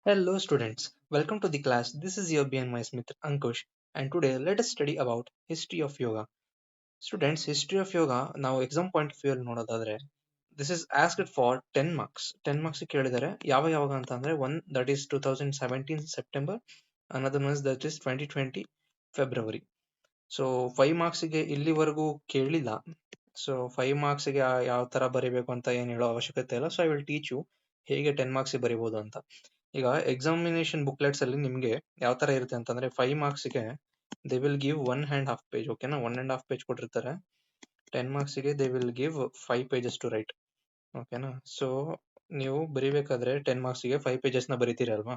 Hello students, welcome to the class. This is your BNY Smith Ankush, and today let us study about history of yoga. Students, history of yoga ನಾವು exam point of view ಅಲ್ಲಿ ನೋಡೋದಾದ್ರೆ this is asked for 10 marks 10 marks ಕೇಳಿದ್ದಾರೆ ಯಾವಾಗ ಅಂತ ಅಂದ್ರೆ one that is 2017 September, another one that is 2020 February. So 5 ಮಾರ್ಕ್ಸ್ಗೆ ಇಲ್ಲಿವರೆಗೂ ಕೇಳಿಲ್ಲ. So 5 ಮಾರ್ಕ್ಸ್ಗೆ ಯಾವ ತರ ಬರೀಬೇಕು ಅಂತ ಏನು ಹೇಳೋ ಅವಶ್ಯಕತೆ ಇಲ್ಲ. So I will teach you ಹೇಗೆ 10 ಮಾರ್ಕ್ಸ್ ಬರೀಬಹುದು ಅಂತ. ಈಗ ಎಕ್ಸಾಮಿನೇಷನ್ ಬುಕ್ಲೆಟ್ಸ್ ಅಲ್ಲಿ ನಿಮ್ಗೆ ಯಾವ ತರ ಇರುತ್ತೆ ಅಂತಂದ್ರೆ 5 ಮಾರ್ಕ್ಸ್ಗೆ ದೇ ವಿಲ್ ಗಿವ್ 1.5 ಪೇಜ್. ಓಕೆನಾ, 1.5 ಪೇಜ್ ಕೊಟ್ಟಿರ್ತಾರೆ. 10 ಮಾರ್ಕ್ಸ್ಗೆ they will give 5 pages to write. ಓಕೆನಾ, ಸೊ ನೀವು ಬರಿಬೇಕಾದ್ರೆ 10 ಮಾರ್ಕ್ಸ್ಗೆ 5 ಪೇಜಸ್ ನ ಬರೀತೀರಲ್ವಾ.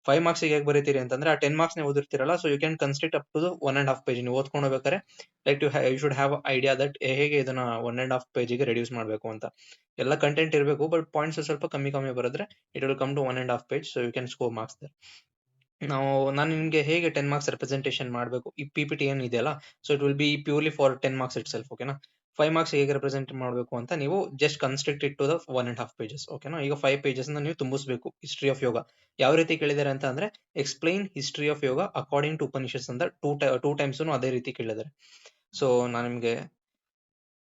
5 ಮಾರ್ಕ್ಸ್ ಹೇಗೆ ಬರೀತೀರಿ ಅಂತಂದ್ರೆ ಆ 10 ಮಾರ್ಕ್ಸ್ ನೇ ಓದಿರ್ತೀರಲ್ಲ, so you can construct up to 1.5 page. ನೀವು ಓದ್ಕೊಂಡು ಹೋಗ್ಬೇಕಾದ್ರೆ like you should have idea that ಹೇಗೆ ಇದನ್ನ 1.5 ಪೇಜಿಗೆ ರೆಡ್ಯೂಸ್ ಮಾಡಬೇಕು ಅಂತ. ಎಲ್ಲ ಕಂಟೆಂಟ್ ಇರಬೇಕು, ಬಟ್ ಪಾಯಿಂಟ್ಸ್ ಸ್ವಲ್ಪ ಕಮ್ಮಿ ಬರೆದ್ರೆ it will come to 1.5 page, so you can score marks there. ನಾನು ನಿಮ್ಗೆ ಹೇಗೆ 10 ಮಾರ್ಕ್ಸ್ ರೆಪ್ರೆಸೆಂಟೇಷನ್ ಮಾಡಬೇಕು, ಈ ಪಿ ಪಿ ಟಿ ಏನ್ ಇದೆಯಲ್ಲ, so it will be purely for 10 marks itself. ಓಕೆನಾ, 5 ಮಾರ್ಕ್ಸ್ ಹೇಗೆ ರೆಪ್ರೆಸೆಂಟ್ ಮಾಡಬೇಕು ಅಂತ ನೀವು just construct it to the 1.5 pages. ಓಕೆನಾ, ಈಗ 5 ಪೇಜಸ್ ನೀವು ತುಂಬಿಸಬೇಕು. ಹಿಸ್ಟ್ರಿ ಆಫ್ ಯೋಗ ಯಾವ ರೀತಿ ಕೇಳಿದ್ದಾರೆ ಅಂತ ಅಂದ್ರೆ explain history of yoga according to Upanishads ಅಂತ ಟೂ ಟೈಮ್ಸ್ ಅದೇ ರೀತಿ ಕೇಳಿದ್ದಾರೆ. ಸೊ ನಾನು ನಿಮ್ಗೆ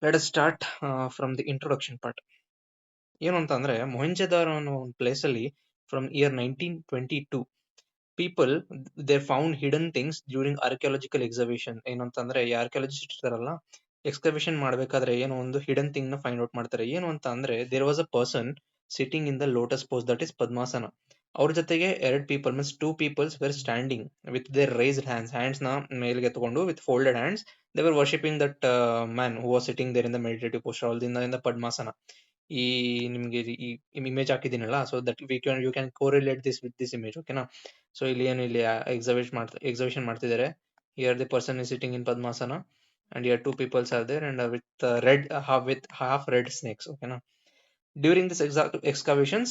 let us start from the introduction part. ಏನು ಅಂತ ಅಂದ್ರೆ ಮೊಹೆಂಜೊದಾರೋ ಅನ್ನೋ ಒಂದು ಪ್ಲೇಸ್ ಅಲ್ಲಿ from year 1922 people there found hidden things during archaeological exhibition. ಏನಂತಂದ್ರೆ ಈ ಆರ್ಕಿಯಾಲಜಿಸ್ಟ್ ಇರ್ತಾರಲ್ಲ, ಎಕ್ಸ್ಕವೇಷನ್ ಮಾಡ್ಬೇಕಾದ್ರೆ ಏನೋ ಒಂದು ಹಿಡನ್ ಥಿಂಗ್ ನ ಫೈಂಡ್ ಔಟ್ ಮಾಡ್ತಾರೆ. ಏನು ಅಂತ ಅಂದ್ರೆ there was a person sitting in the lotus pose, that is Padmasana. ಅವ್ರ ಜೊತೆಗೆ ಎರಡು people means two peoples were standing with their raised hands ನ ಮೇಲ್ಗೆ ತಗೊಂಡು with folded hands they were worshipping that man who was sitting there in the meditative posture ಆಲ್ ದಿಂದ ಪದ್ಮಾಸನ. ಈ ನಿಮ್ಗೆ ಈ ಇಮೇಜ್ ಹಾಕಿದ್ದೀನಲ್ಲ, so that you can correlate this with this image. ಓಕೆನಾ, ಸೊ ಇಲ್ಲಿ ಎಕ್ಸಿಬಿಷನ್ ಮಾಡ್ತಿದ್ದಾರೆ. Here the person is sitting in Padmasana and here two peoples are there and with red half red snakes. Okay na, during this excavations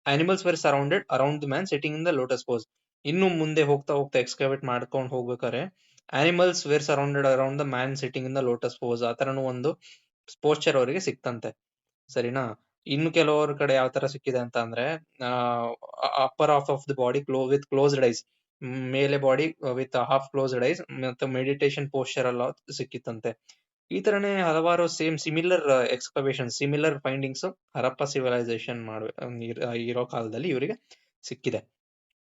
animals were surrounded around the man sitting in the lotus pose. ಇನ್ನು ಮುಂದೆ ಹೋಗ್ತಾ excavate ಮಾಡ್ಕೊಂಡು ಹೋಗ್ಬೇಕಾರೆ animals were surrounded around the man sitting in the lotus pose, ಆ ತರನು ಒಂದು posture ಅವರಿಗೆ ಸಿಕ್ತಂತೆ. ಸರಿನಾ, ಇನ್ನು ಕೆಲವರ ಕಡೆ ಯಾವ ತರ ಸಿಕ್ಕಿದೆ ಅಂತ ಅಂದ್ರೆ upper half of the body with closed eyes, ಮೇಲೆ body with half closed eyes ಮತ್ತೆ ಮೆಡಿಟೇಷನ್ ಪೋಸ್ಚರ್ ಎಲ್ಲ ಸಿಕ್ಕಿತ್ತಂತೆ. ಈ ತರನೇ ಹಲವಾರು similar excavation similar findings Harappa civilisation ಇರೋ ಕಾಲದಲ್ಲಿ ಇವರಿಗೆ ಸಿಕ್ಕಿದೆ.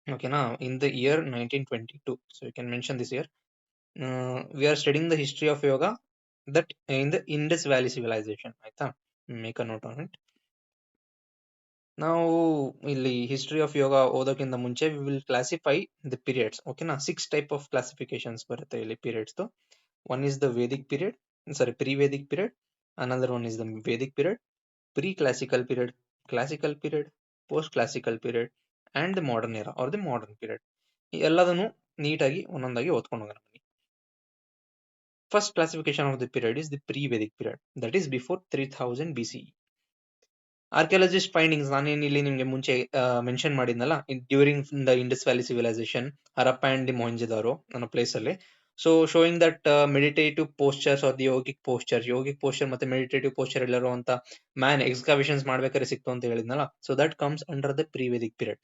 ಓಕೆನಾ, in the year 1922, so you can mention this year. We are studying the history of yoga that in the Indus valley civilisation. ಆಯ್ತಾ, make a note on it. ನಾವು ಇಲ್ಲಿ history of ಯೋಗ ಓದೋಕ್ಕಿಂತ ಮುಂಚೆ we will classify the periods. ಓಕೆನಾ, 6 type of classifications ಬರುತ್ತೆ ಇಲ್ಲಿ periods. One is the Vedic period, sorry pre Vedic period. Another one is the Vedic period, pre classical period, classical period, post classical period and the modern era or the modern period. ಎಲ್ಲದನ್ನು ನೀಟಾಗಿ ಒಂದೊಂದಾಗಿ ಓದ್ಕೊಂಡು ಹೋಗೋಣ. First classification of the period is the pre Vedic period, that is before 3000 BCE. Archaeologist findings ನಾನೇನು ಇಲ್ಲಿ ನಿಮ್ಗೆ ಮುಂಚೆ mention ಮಾಡಿದ್ನಲ್ಲ, during the Indus valley civilisation Harappa and the Mohenjodaro ಅನ್ನೋ ಪ್ಲೇಸ್ ಅಲ್ಲಿ. So showing that meditative postures are the yogic posture ಮತ್ತೆ meditative posture ಎಲ್ಲರೂ ಅಂತ ಮ್ಯಾನ್ ಎಕ್ಸ್ಕವೇಷನ್ಸ್ ಮಾಡ್ಬೇಕಾದ್ರೆ ಸಿಕ್ತು ಅಂತ ಹೇಳಿದ್ನಲ್ಲ. So that comes under the pre Vedic period.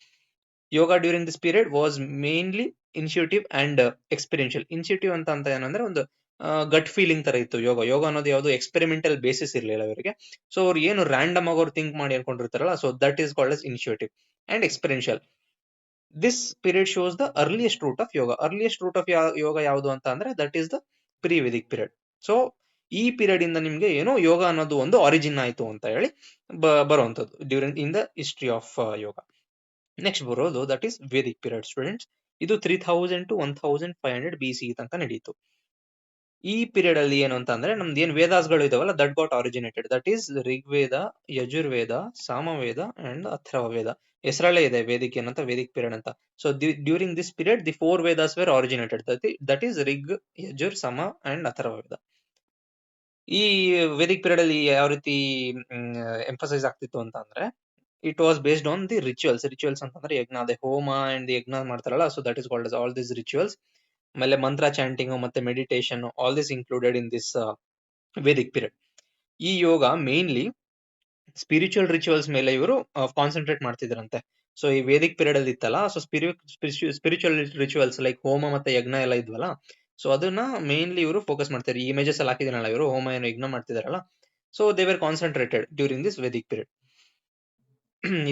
Yoga during this period was mainly initiative and experimental. Initiative ಅಂತ ಏನಂದ್ರೆ ಒಂದು ಗಟ್ ಫೀಲಿಂಗ್ ತರ ಇತ್ತು. ಯೋಗ ಅನ್ನೋದು ಯಾವುದು ಎಕ್ಸ್ಪೆರಿಮೆಂಟಲ್ ಬೇಸಿಸ್ ಇರಲಿಲ್ಲ ಅವರಿಗೆ. ಸೊ ಅವ್ರು ಏನು ರ್ಯಾಂಡಮ್ ಆಗಿ ಅವ್ರು ಥಿಂಕ್ ಮಾಡಿ ಅನ್ಕೊಂಡಿರ್ತಾರಲ್ಲ, so that is called as initiative and experimental. This period shows the earliest root of yoga. Earliest root of yoga ಯಾವುದು ಅಂತ ಅಂದ್ರೆ that is the pre Vedic period. So ಈ ಪೀರಿಯಡ್ ಇಂದ ನಿಮ್ಗೆ ಏನೋ ಯೋಗ ಅನ್ನೋದು ಒಂದು ಆರಿಜಿನ್ ಆಯ್ತು ಅಂತ ಹೇಳಿ ಬರುವಂತದ್ದು during in the history of yoga. Next ಬರೋದು that is Vedic period. Students, ಇದು 3000 to 1500 BCE ತನಕ ನಡೀತು. ಈ ಪೀರಿಯಡ್ ಅಲ್ಲಿ ಏನು ಅಂತ ಅಂದ್ರೆ ನಮ್ದು ಏನ್ ವೇದಾಸ್ಗಳು ಇದಾವಲ್ಲ, that got originated. That is Rigveda, Yajurveda, Samaveda and Atharvaveda. ಹೆಸರಲ್ಲೇ ಇದೆ ವೇದಿಕ್ ಏನಂತ, ವೇದಿಕ್ ಪೀರಿಯಡ್ ಅಂತ. So during this period the 4 Vedas were originated, that is Rig, Yajur, Sama and Atharvaveda. ಈ ವೇದಿಕ್ ಪೀರಿಯಡ್ ಅಲ್ಲಿ ಯಾವ ರೀತಿ ಎಂಫಸೈಸ್ ಆಗ್ತಿತ್ತು ಅಂತ ಅಂದ್ರೆ it was based on the rituals ಅಂತಂದ್ರೆ ಯಜ್ಞ, ಅದೇ ಹೋಮ ಅಂಡ್ ಯಜ್ಞ ಮಾಡ್ತಾರಲ್ಲ, so that is called all this rituals. ಆಮೇಲೆ ಮಂತ್ರ ಚಾಂಟಿಂಗ್ ಮತ್ತೆ meditation, all this included in this Vedic period. ಈ ಯೋಗ ಮೇನ್ಲಿ ಸ್ಪಿರಿಚುವಲ್ ರಿಚುವಲ್ಸ್ ಮೇಲೆ ಇವರು ಕಾನ್ಸಂಟ್ರೇಟ್ ಮಾಡ್ತಿದ್ರಂತೆ. ಸೊ ಈ ವೇದಿಕ್ ಪೀರಿಯಡ್ ಅಲ್ಲಿ ಇತ್ತಲ್ಲ, ಸೊ ಸ್ಪಿರಿಚುವಲ್ ರಿಚುವಲ್ಸ್ ಲೈಕ್ ಹೋಮ ಮತ್ತೆ ಯಜ್ಞ ಎಲ್ಲ ಇದ್ವಲ್ಲ, ಸೊ ಅದನ್ನ ಮೇನ್ಲಿ ಇವರು ಫೋಕಸ್ ಮಾಡ್ತಾರೆ. ಈ ಇಮೇಜಸ್ ಅಲ್ಲಿ ಹಾಕಿದನಲ್ಲ, ಇವರು ಹೋಮ ಏನೋ ಯಜ್ಞ ಮಾಡ್ತಿದಾರಲ್ಲ, so they were concentrated during this Vedic period.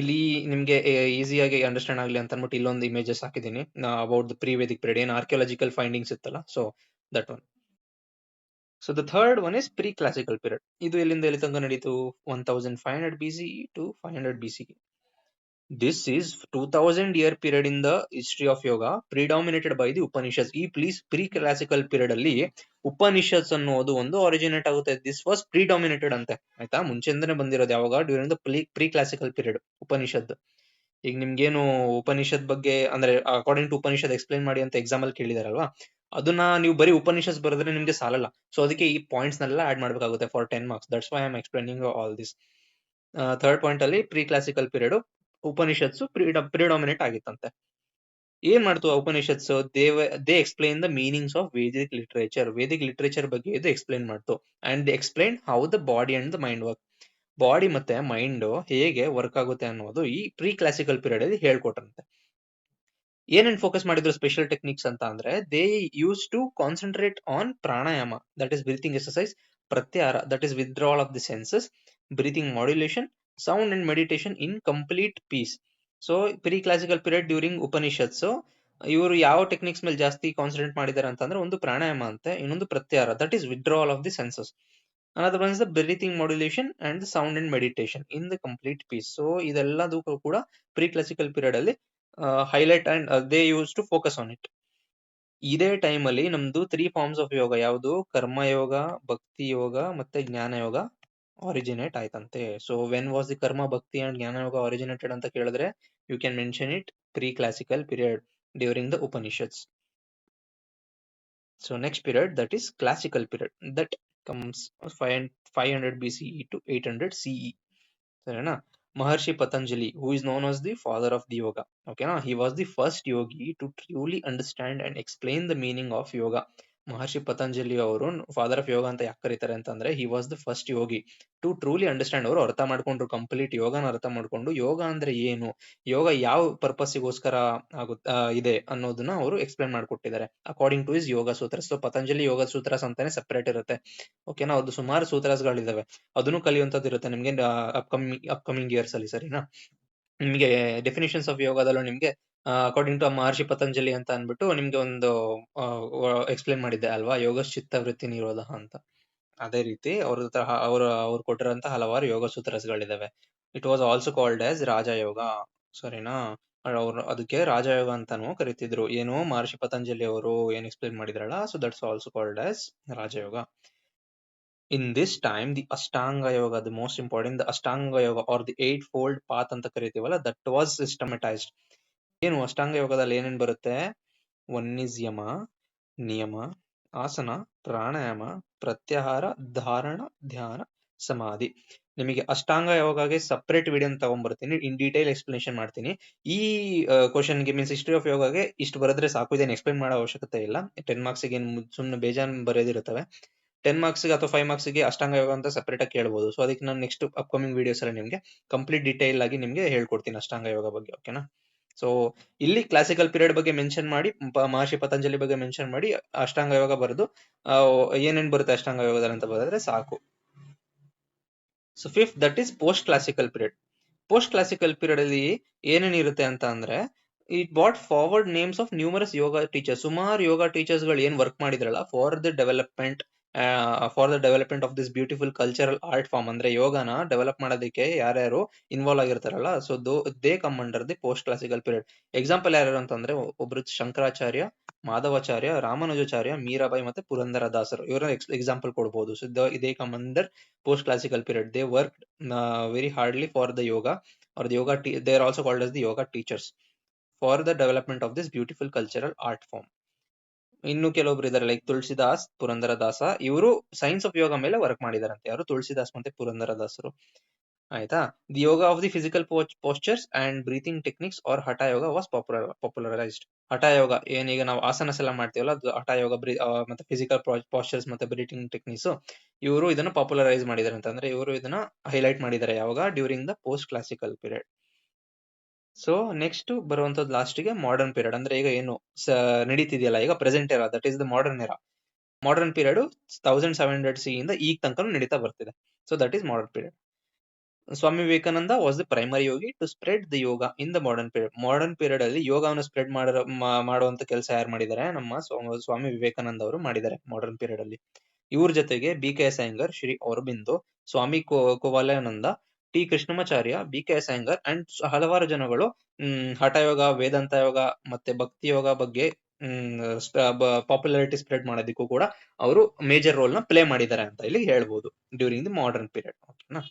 ಇಲ್ಲಿ ನಿಮ್ಗೆ ಈಸಿಯಾಗಿ ಅಂಡರ್ಸ್ಟ್ಯಾಂಡ್ ಆಗ್ಲಿ ಅಂತ ಅಂದ್ಬಿಟ್ಟು ಇಲ್ಲೊಂದು ಇಮೇಜಸ್ ಹಾಕಿದೀನಿ about the pre Vedic period, ಏನ್ ಆರ್ಕಿಯಾಲಜಿಕಲ್ ಫೈಂಡಿಂಗ್ಸ್ ಇತ್ತಲ್ಲ, so that one. So the third one is pre classical period. ಇದು ಎಲ್ಲಿಂದ ಎಲ್ಲಿ ತನಕ ನಡೀತು? 1500 BCE to 500 BCE. This is 2000 year period in the history of yoga, predominated by the Upanishads. ಈ pre classical period ಅಲ್ಲಿ ಉಪನಿಷತ್ಸ್ ಅನ್ನೋದು ಒಂದು ಆರಿಜಿನೇಟ್ ಆಗುತ್ತೆ. ದಿಸ್ ವಾಸ್ ಪ್ರಿಡಾಮಿನೇಟೆಡ್ ಅಂತೆ, ಆಯ್ತಾ? ಮುಂಚೆಯಿಂದನೇ ಬಂದಿರೋದು ಯಾವಾಗ? During the pre classical period Upanishad. ಈಗ ನಿಮ್ಗೇನು ಉಪನಿಷತ್ ಬಗ್ಗೆ ಅಂದ್ರೆ ಅಕಾರ್ಡಿಂಗ್ ಟು ಉಪನಿಷತ್ ಎಕ್ಸ್ಪ್ಲೈನ್ ಮಾಡಿ ಅಂತ ಎಕ್ಸಾಮ್ ಅಲ್ಲಿ ಕೇಳಿದಾರಲ್ವಾ, ಅದನ್ನ ನೀವು ಬರೀ ಉಪನಿಷತ್ ಬರೆದ್ರೆ ನಿಮ್ಗೆ ಸಾಲಲ್ಲ. ಸೊ ಅದಕ್ಕೆ ಈ ಪಾಯಿಂಟ್ಸ್ ನೆಲ್ಲ ಆಡ್ ಮಾಡ್ಬೇಕಾಗುತ್ತೆ for 10 marks. That's why I am explaining all this. Third point ಅಲ್ಲಿ ಪ್ರೀ ಕ್ಲಾಸಿಕಲ್ ಪೀರಿಯಡ್ ಉಪನಿಷತ್ಸ್ ಪ್ರಿಡಾಮಿನೇಟ್ ಆಗಿತ್ತಂತೆ. ಏನ್ ಮಾಡ್ತು ಆ Upanishads? They explain the meanings of Vedic literature. Vedic literature ಬಗ್ಗೆ ಇದು ಎಕ್ಸ್ಪ್ಲೈನ್ ಮಾಡ್ತು. And they explain how the body and the mind work. Body ಮತ್ತೆ mind ಹೇಗೆ work ಆಗುತ್ತೆ ಅನ್ನೋದು ಈ ಪ್ರೀ ಕ್ಲಾಸಿಕಲ್ ಪೀರಿಯಡ್ ಅಲ್ಲಿ ಹೇಳ್ಕೊಟ್ರಂತೆ. ಏನೇನ್ ಫೋಕಸ್ ಮಾಡಿದ್ರು ಸ್ಪೆಷಲ್ ಟೆಕ್ನಿಕ್ಸ್ ಅಂತ ಅಂದ್ರೆ, they use to concentrate on pranayama, that is breathing exercise, pratyahara, that is withdrawal of the senses, breathing modulation, sound and meditation in complete peace. So pre classical period during Upanishads ಇವರು ಯಾವ techniques ಮೇಲೆ ಜಾಸ್ತಿ concentrate ಮಾಡಿದ್ದಾರೆ ಅಂತಂದ್ರೆ, ಒಂದು ಪ್ರಾಣಾಯಾಮ ಅಂತೆ, ಇನ್ನೊಂದು pratyahara, that is withdrawal of the senses. Another one is the breathing modulation and the sound and meditation in the complete peace. So ಇದೆಲ್ಲದಕ್ಕೂ ಕೂಡ ಪ್ರೀ ಕ್ಲಾಸಿಕಲ್ ಪೀರಿಯಡ್ ಅಲ್ಲಿ highlight and they use to focus on it. ಇದೇ time ಅಲ್ಲಿ ನಮ್ದು 3 forms of yoga, ಯಾವುದು? ಕರ್ಮಯೋಗ, ಭಕ್ತಿ ಯೋಗ ಮತ್ತೆ jnana yoga originate ಆಯ್ತಂತೆ. So when was the karma, bhakti and jnana yoga originated ಅಂತ ಕೇಳಿದ್ರೆ, you can mention it pre classical period during the Upanishads. So next period, that is classical period, that comes 500 BCE to 800 CE. ಸರಿನಾ? Maharshi Patanjali, who is known as the father of the yoga, okay na, he was the first yogi to truly understand and explain the meaning of yoga. Maharshi Patanjali ಅವರು father of yoga ಅಂತ ಯಾಕೆ ಕರೀತಾರೆ ಅಂತಂದ್ರೆ, he was the first yogi to truly understand. ಅವರು ಅರ್ಥ ಮಾಡ್ಕೊಂಡ್ರು, complete ಯೋಗನ ಅರ್ಥ ಮಾಡ್ಕೊಂಡು, ಯೋಗ ಅಂದ್ರೆ ಏನು, ಯೋಗ ಯಾವ ಪರ್ಪಸ್ಸಿಗೋಸ್ಕರ ಇದೆ ಅನ್ನೋದನ್ನ ಅವರು ಎಕ್ಸ್ಪ್ಲೈನ್ ಮಾಡ್ಕೊಟ್ಟಿದ್ದಾರೆ according to is yoga sutras. So Patanjali yoga sutras ಅಂತಾನೆ ಸೆಪರೇಟ್ ಇರುತ್ತೆ, ಓಕೆನಾ? ಅದು ಸುಮಾರು ಸೂತ್ರಸ್ಗಳಿದಾವೆ, ಅದನ್ನು ಕಲಿಯುವಂತದ್ದು ಇರುತ್ತೆ ನಿಮ್ಗೆ ಅಪ್ಕಮಿಂಗ್ ಇಯರ್ಸ್ ಅಲ್ಲಿ, ಸರಿನಾ? ನಿಮ್ಗೆ ಡೆಫಿನಿಷನ್ಸ್ ಆಫ್ ಯೋಗದಲ್ಲೂ ನಿಮ್ಗೆ ಅಕಾರ್ಡಿಂಗ್ ಟು ಮಹರ್ಷಿ ಪತಂಜಲಿ ಅಂತ ಅನ್ಬಿಟ್ಟು ನಿಮ್ಗೆ ಒಂದು ಎಕ್ಸ್ಪ್ಲೈನ್ ಮಾಡಿದ್ದೆ ಅಲ್ವಾ, ಯೋಗಶ್ಚಿತ್ತ ವೃತ್ತಿ ನಿರೋಧ ಅಂತ. ಅದೇ ರೀತಿ ಅವ್ರು ಕೊಟ್ಟಿರೋಂತ ಹಲವಾರು ಯೋಗ ಸೂತ್ರಸ್ಗಳಿದಾವೆ. It was also called as Rajayoga, ಸರಿನಾ? ಅವ್ರು ಅದಕ್ಕೆ ರಾಜಯೋಗ ಅಂತಾನು ಕರಿತಿದ್ರು. ಏನು ಮಹರ್ಷಿ ಪತಂಜಲಿ ಅವರು ಏನ್ ಎಕ್ಸ್ಪ್ಲೈನ್ ಮಾಡಿದ್ರಲ್ಲ, so that's also called as Rajayoga. In this time, the Ashtanga Yoga, the most important, the Ashtanga Yoga or the eightfold path ಅಂತ ಕರಿತೀವಲ್ಲ, that was systematized. ಏನು ಅಷ್ಟಾಂಗ ಯೋಗದಲ್ಲಿ ಏನೇನ್ ಬರುತ್ತೆ? ಒನ್ ಇಸ್ ಯಮ, ನಿಯಮ, ಆಸನ, ಪ್ರಾಣಾಯಾಮ, ಪ್ರತ್ಯಾಹಾರ, ಧಾರಣ, ಧ್ಯಾನ, ಸಮಾಧಿ. ನಿಮಗೆ ಅಷ್ಟಾಂಗ ಯೋಗಗೆ ಸಪರೇಟ್ ವಿಡಿಯೋ ತಗೊಂಡ್ಬರ್ತೀನಿ, ಇನ್ ಡೀಟೇಲ್ ಎಕ್ಸ್ಪ್ಲನೇಷನ್ ಮಾಡ್ತೀನಿ. ಈ ಕ್ವಶನ್ಗೆ ಮೀನ್ಸ್ ಹಿಸ್ಟ್ರಿ ಆಫ್ ಯೋಗಗೆ ಇಷ್ಟು ಬರೆದ್ರೆ ಸಾಕು, ಇದೇನು ಎಕ್ಸ್ಪ್ಲೈನ್ ಮಾಡೋ ಅವಶ್ಯಕತೆ ಇಲ್ಲ. 10 marks ಗೆ ಸುಮ್ಮನೆ ಬೇಜಾನ್ ಬರೆದಿರುತ್ತವೆ. 10 marks ಗೆ ಅಥವಾ 5 marks ಗೆ ಅಷ್ಟಾಂಗ ಯೋಗ ಅಂತ ಸಪರೇಟ್ ಆಗಿ ಕೇಳಬಹುದು. ಸೊ ಅದಕ್ಕೆ ನಾನು ನೆಕ್ಸ್ಟ್ ಅಪ್ಕಮಿಂಗ್ ವಿಡಿಯೋಸ್ ಅಲ್ಲಿ ನಿಮ್ಗೆ ಕಂಪ್ಲೀಟ್ ಡೀಟೇಲ್ ಆಗಿ ನಿಮ್ಗೆ ಹೇಳ್ಕೊಡ್ತೀನಿ ಅಷ್ಟಾಂಗ ಯೋಗ ಬಗ್ಗೆ, ಓಕೆನಾ? ಸೊ ಇಲ್ಲಿ ಕ್ಲಾಸಿಕಲ್ ಪೀರಿಯಡ್ ಬಗ್ಗೆ ಮೆನ್ಷನ್ ಮಾಡಿ, ಮಹರ್ಷಿ ಪತಂಜಲಿ ಬಗ್ಗೆ ಮೆನ್ಷನ್ ಮಾಡಿ, ಅಷ್ಟಾಂಗ ಯೋಗ ಬರೆದು ಏನೇನ್ ಬರುತ್ತೆ ಅಷ್ಟಾಂಗ ಯೋಗದಲ್ಲಿ ಅಂತ ಬರೆದ್ರೆ ಸಾಕು. So fifth, that is post classical period. Post classical period ಅಲ್ಲಿ ಏನೇನ್ ಇರುತ್ತೆ ಅಂತ ಅಂದ್ರೆ, it brought forward names of numerous yoga teachers. ಸುಮಾರು ಯೋಗ ಟೀಚರ್ಸ್ ಗಳು ಏನ್ ವರ್ಕ್ ಮಾಡಿದ್ರಲ್ಲ for the development of this beautiful cultural art form. ಅಂದ್ರೆ ಯೋಗನ ಡೆವಲಪ್ ಮಾಡೋದಕ್ಕೆ ಯಾರ್ಯಾರು ಇನ್ವಾಲ್ವ್ ಆಗಿರ್ತಾರಲ್ಲ, so they come under the post classical period. Example ಯಾರು ಅಂತಂದ್ರೆ, ಒಬ್ರು ಶಂಕರಾಚಾರ್ಯ, ಮಾಧವಾಚಾರ್ಯ, ರಾಮಾನುಜಾಚಾರ್ಯ, ಮೀರಾಬಾಯಿ ಮತ್ತೆ ಪುರಂದರ ದಾಸರು, ಇವರ ಎಕ್ಸಾಂಪಲ್ ಕೊಡಬಹುದು. So they come under post classical period. They worked very hardly for the yoga, or the yoga they are also called as the yoga teachers, for the development of this beautiful cultural art form. ಇನ್ನು ಕೆಲವೊಬ್ರು ಇದಾರೆ, like Tulsidas, Purandara ದಾಸ. ಇವರು science of ಯೋಗ ಮೇಲೆ work ಮಾಡಿದಾರಂತೆ. ಯಾರು? ತುಳಸಿದಾಸ್ ಮತ್ತೆ ಪುರಂದರ ದಾಸರು. ಆಯ್ತಾ. The yoga of the physical postures and breathing techniques or hatha yoga was popularised. ಹಠ ಯೋಗ ಏನೀಗ ನಾವು ಆಸನಸ್ ಎಲ್ಲ ಮಾಡ್ತೀವಲ್ಲ, ಅದು ಹಠ ಯೋಗ, ಮತ್ತೆ ಫಿಸಿಕಲ್ ಪಾಸ್ಚರ್ಸ್ ಮತ್ತೆ ಬ್ರೀತಿಂಗ್ ಟೆಕ್ನಿಕ್ಸ್, ಇವರು ಇದನ್ನ ಪಾಪ್ಯುಲರೈಸ್ ಮಾಡಿದ್ದಾರೆ ಅಂತಂದ್ರೆ ಇವರು ಇದನ್ನ ಹೈಲೈಟ್ ಮಾಡಿದ್ದಾರೆ ಯಾವಾಗ, during the post classical period. So next ಬರುವಂತದ್ದು ಲಾಸ್ಟ್ ಗೆ ಮಾಡರ್ನ್ ಪೀರಿಯಡ್, ಅಂದ್ರೆ ಈಗ ಏನು ನಡೀತಿದೆಯಲ್ಲ ಈಗ present era, that is the modern era. Modern period 1700 C ಇಂದ ಈಗ ತನಕ ನಡೀತಾ ಬರ್ತಿದೆ. So that is modern period. Swami Vivekananda was the primary yogi to spread the yoga in the modern period. Modern period ಅಲ್ಲಿ ಯೋಗವನ್ನು ಸ್ಪ್ರೆಡ್ ಮಾಡುವಂತ ಕೆಲಸ ಯಾರು ಮಾಡಿದ್ದಾರೆ, ನಮ್ಮ ಸ್ವಾಮಿ ವಿವೇಕಾನಂದ ಅವರು ಮಾಡಿದ್ದಾರೆ ಮಾಡರ್ನ್ ಪೀರಿಯಡ್ ಅಲ್ಲಿ. ಇವ್ರ ಜೊತೆಗೆ B K S Iyengar, Shri Aurobindo, Swami Kuvalayananda, T Krishnamacharya, B K S Iyengar and ಹಲವಾರು ಜನಗಳು ಹಠಯೋಗ, ವೇದಾಂತ ಯೋಗ ಮತ್ತೆ ಭಕ್ತಿ ಯೋಗ ಬಗ್ಗೆ ಪಾಪ್ಯುಲಾರಿಟಿ ಸ್ಪ್ರೆಡ್ ಮಾಡೋದಕ್ಕೂ ಕೂಡ ಅವರು ಮೇಜರ್ ರೋಲ್ ನ ಪ್ಲೇ ಮಾಡಿದ್ದಾರೆ ಅಂತ ಇಲ್ಲಿ ಹೇಳ್ಬೋದು ಡ್ಯೂರಿಂಗ್ ದಿ ಮಾಡರ್ನ್ ಪೀರಿಯಡ್. ಓಕೆನಾ.